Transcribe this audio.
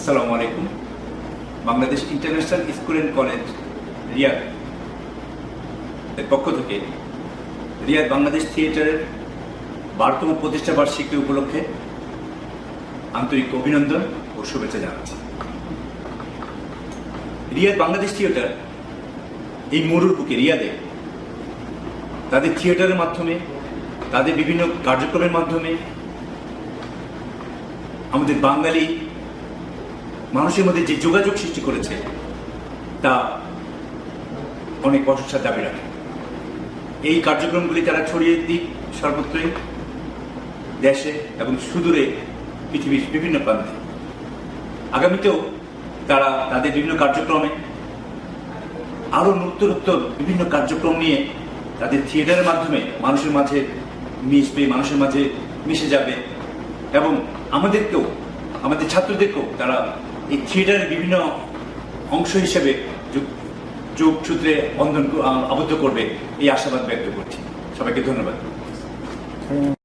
আসসালামু আলাইকুম। Bangladesh international school and college Riyadh এর পক্ষ থেকে রিয়াদ বাংলাদেশ থিয়েটারের 12তম প্রতিষ্ঠা বার্ষিকী উপলক্ষে আন্তরিক অভিনন্দন ও শুভেচ্ছা জানাচ্ছি। রিয়াদ বাংলাদেশ থিয়েটার এই মরুর বুকে রিয়াদে তাদের থিয়েটারের মাধ্যমে, তাদের বিভিন্ন কার্যক্রমের মাধ্যমে আমাদের বাঙালি মানুষের মধ্যে যে যোগাযোগ সৃষ্টি করেছে তা অনেক প্রশংসার দাবি রাখে। এই কার্যক্রমগুলি তারা ছড়িয়ে দিক সর্বত্রই, দেশে এবং সুদূরে পৃথিবীর বিভিন্ন প্রান্তে। আগামীতেও তারা তাদের বিভিন্ন কার্যক্রমে আরও নতুনত্ব বিভিন্ন কার্যক্রম নিয়ে তাদের থিয়েটারের মাধ্যমে মানুষের মাঝে মিশবে, মানুষের মাঝে মিশে যাবে এবং আমাদেরকেও, আমাদের ছাত্রদেরকেও তারা এই থিয়েটারের বিভিন্ন অংশ হিসেবে যোগসূত্রে বন্ধন আবদ্ধ করবে এই আশাবাদ ব্যক্ত করছি। সবাইকে ধন্যবাদ।